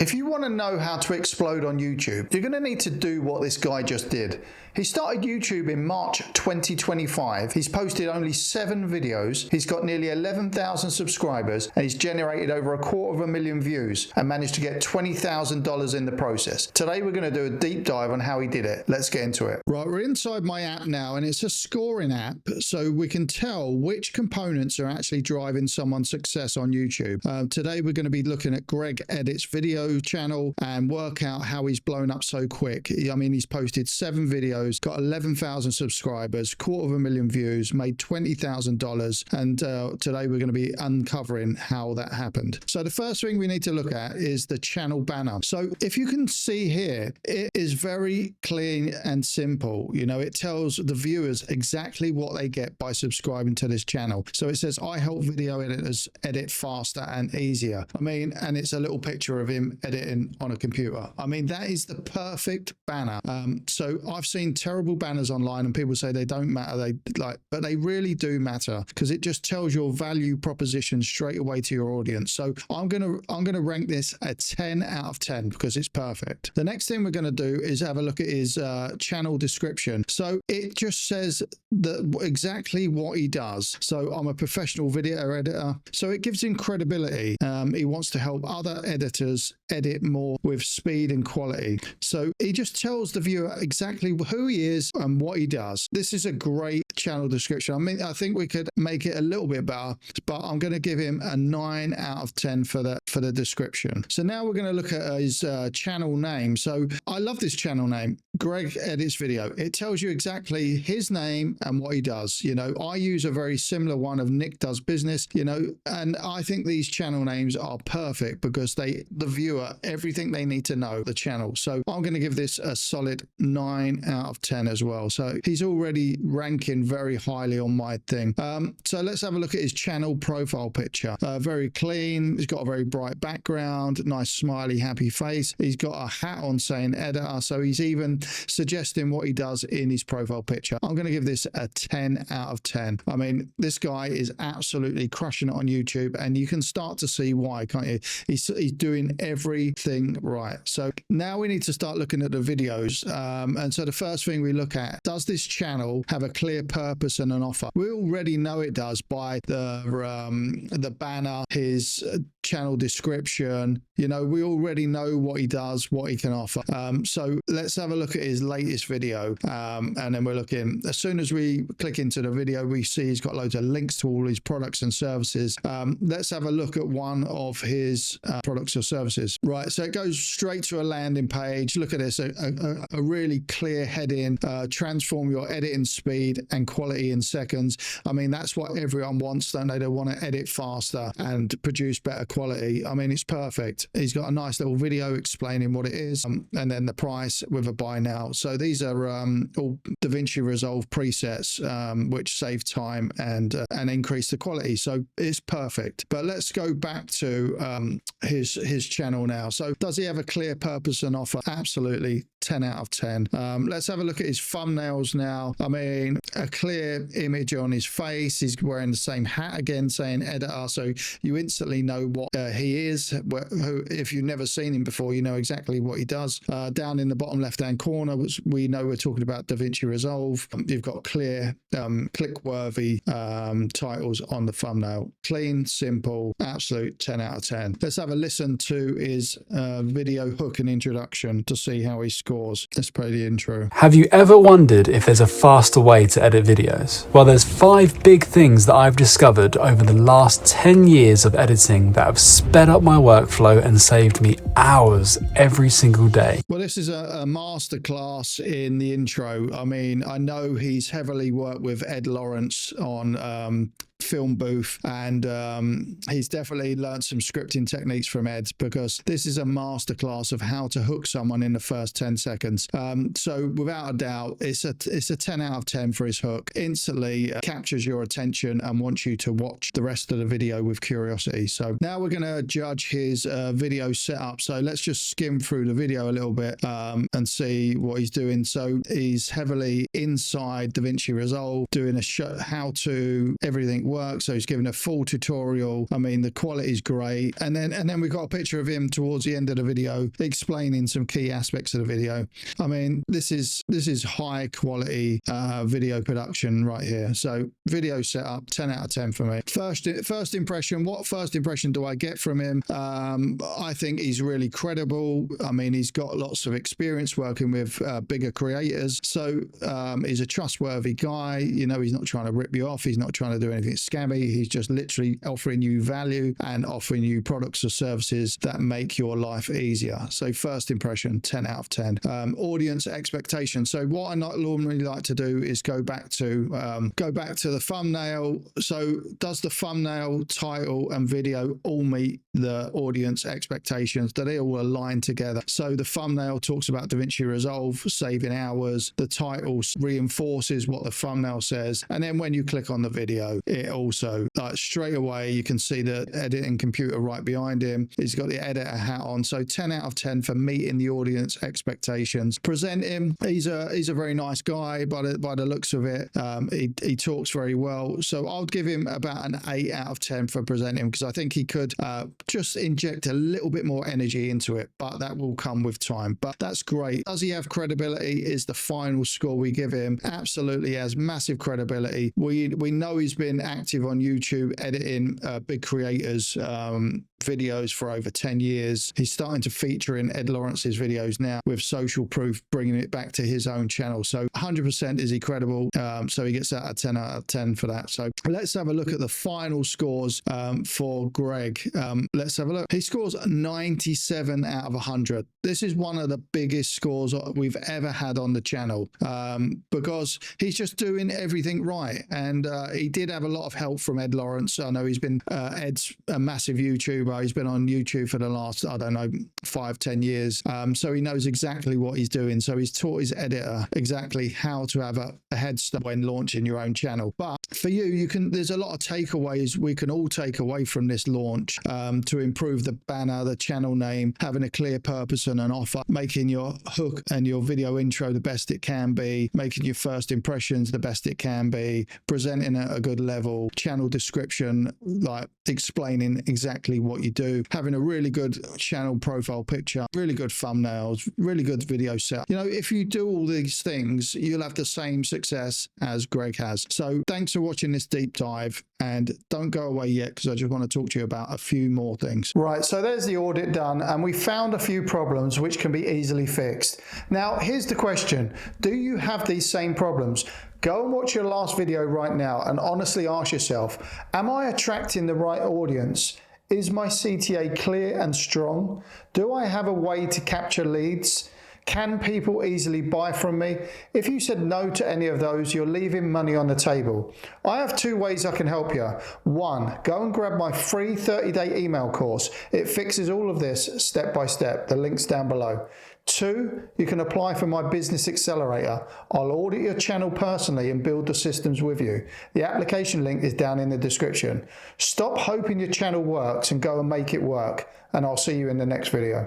If you want to know how to explode on YouTube, you're going to need to do what this guy just did. He started YouTube in March 2025. He's posted only 7 videos. He's got nearly 11,000 subscribers and he's generated over 250,000 views and managed to get $20,000 in the process. Today we're going to do a deep dive on how he did it. Let's get into it. Right, we're inside my app now and it's a scoring app so we can tell which components are actually driving someone's success on YouTube. Today we're going to be looking at Greg Edit's video channel and work out how he's blown up so quick. I mean, he's posted 7 videos, got 11,000 subscribers, 250,000 views, made $20,000, and today we're going to be uncovering how that happened. So the first thing we need to look at is the channel banner. So if you can see here, it is very clean and simple. You know, it tells the viewers exactly what they get by subscribing to this channel. So it says, I help video editors edit faster and easier. I mean, and it's a little picture of him editing on a computer. I mean, that is the perfect banner. So I've seen terrible banners online and people say they don't matter, but they really do matter because it just tells your value proposition straight away to your audience. So I'm gonna rank this a 10 out of 10 because it's perfect. The next thing we're going to do is have a look at his channel description. So it just says exactly what he does. So I'm a professional video editor, so it gives him credibility. He wants to help other editors edit more with speed and quality. So he just tells the viewer exactly who he is and what he does. This is a great channel description. I mean, I think we could make it a little bit better, but I'm going to give him a 9 out of 10 for the description. So now we're going to look at his channel name. So I love this channel name, Greg Edits Video. It tells you exactly his name and what he does. You know, I use a very similar one of Nick Does Business, you know, and I think these channel names are perfect because the viewer everything they need to know the channel. So I'm going to give this a solid 9 out of 10 as well. So he's already ranking very highly on my thing. So let's have a look at his channel profile picture. Very clean. He's got a very bright background, nice smiley happy face. He's got a hat on saying editor, so he's even suggesting what he does in his profile picture. I'm going to give this a 10 out of 10. I mean, this guy is absolutely crushing it on YouTube and you can start to see why, can't you? He's doing everything right. So now we need to start looking at the videos. And so the first thing we look at, does this channel have a clear purpose and an offer? We already know it does by the banner, his channel description. You know, we already know what he does, what he can offer. So let's have a look at his latest video. And then we're looking, as soon as we click into the video, we see he's got loads of links to all his products and services. Let's have a look at one of his products or services. Right, so it goes straight to a landing page. Look at this, a really clear heading, transform your editing speed and quality in seconds. I mean, that's what everyone wants, don't they? They want to edit faster and produce better quality. I mean, it's perfect. He's got a nice little video explaining what it is and then the price with a buy now. So these are all DaVinci Resolve presets, which save time and increase the quality. So it's perfect. But let's go back to his channel now. So does he have a clear purpose and offer? Absolutely, 10 out of 10. Let's have a look at his thumbnails now. I mean, a clear image on his face. He's wearing the same hat again, saying editor. So you instantly know what he is. If you've never seen him before, you know exactly what he does. Down in the bottom left-hand corner, which we know we're talking about DaVinci Resolve. You've got clear, click-worthy titles on the thumbnail. Clean, simple, absolute 10 out of 10. Let's have a listen to his video hook and introduction to see how he scores. Let's play the intro. Have you ever wondered if there's a faster way to edit videos? Well, there's 5 big things that I've discovered over the last 10 years of editing that have sped up my workflow and saved me hours every single day. Well, this is a masterclass in the intro. I mean, I know he's heavily worked with Ed Lawrence on Film Booth, and he's definitely learned some scripting techniques from Ed, because this is a masterclass of how to hook someone in the first 10 seconds. So without a doubt, it's a 10 out of 10 for his hook. Instantly captures your attention and wants you to watch the rest of the video with curiosity. So now we're going to judge his video setup. So let's just skim through the video a little bit and see what he's doing. So he's heavily inside DaVinci Resolve, doing a how to everything works. So he's given a full tutorial. I mean, the quality is great. And then we've got a picture of him towards the end of the video explaining some key aspects of the video. I mean, this is high quality video production right here. So video setup, 10 out of 10 for me. First impression, what first impression do I get from him? I think he's really credible. I mean, he's got lots of experience working with bigger creators. So he's a trustworthy guy. You know, he's not trying to rip you off. He's not trying to do anything scammy. He's just literally offering you value and offering you products or services that make your life easier. So first impression, 10 out of 10. Audience expectation. So what I normally like to do is go back to the thumbnail. So does the thumbnail, title and video all meet the audience expectations? Do they all align together? So the thumbnail talks about DaVinci Resolve, saving hours. The title reinforces what the thumbnail says. And then when you click on the video, it also straight away, you can see the editing computer right behind him. He's got the editor hat on. So 10 out of 10 for meeting the audience expectations. Present him. He's a very nice guy by the looks of it. He talks very well. So I'll give him about an 8 out of 10 for presenting because I think he could just inject a little bit more energy into it, but that will come with time. But that's great. Does he have credibility is the final score we give him. Absolutely has massive credibility. We know he's been active on YouTube editing big creators videos for over 10 years. He's starting to feature in Ed Lawrence's videos now with Social Proof, bringing it back to his own channel. So 100% is he credible. So he gets out of 10 for that. So let's have a look at the final scores for Greg. Let's have a look. He scores 97 out of 100. This is one of the biggest scores we've ever had on the channel because he's just doing everything right. And he did have a lot of help from Ed Lawrence. I know he's been, Ed's a massive YouTuber. He's been on YouTube for the last, I don't know, 5-10 years. So he knows exactly what he's doing. So he's taught his editor exactly how to have a head start when launching your own channel. But for you can, there's a lot of takeaways we can all take away from this launch to improve the banner, the channel name, having a clear purpose and an offer, making your hook and your video intro the best it can be, making your first impressions the best it can be, presenting at a good level, channel description, like explaining exactly what you do, having a really good channel profile picture, really good thumbnails, really good video set. You know, if you do all these things, you'll have the same success as Greg has. So thanks for watching this deep dive, and don't go away yet because I just want to talk to you about a few more things. Right, so there's the audit done, and we found a few problems which can be easily fixed. Now, here's the question. Do you have these same problems? Go and watch your last video right now and honestly ask yourself, am I attracting the right audience? Is my CTA clear and strong? Do I have a way to capture leads? Can people easily buy from me? If you said no to any of those, you're leaving money on the table. I have 2 ways I can help you. 1, go and grab my free 30-day email course. It fixes all of this step by step. The link's down below. 2, you can apply for my business accelerator. I'll audit your channel personally and build the systems with you. The application link is down in the description. Stop hoping your channel works and go and make it work. And I'll see you in the next video.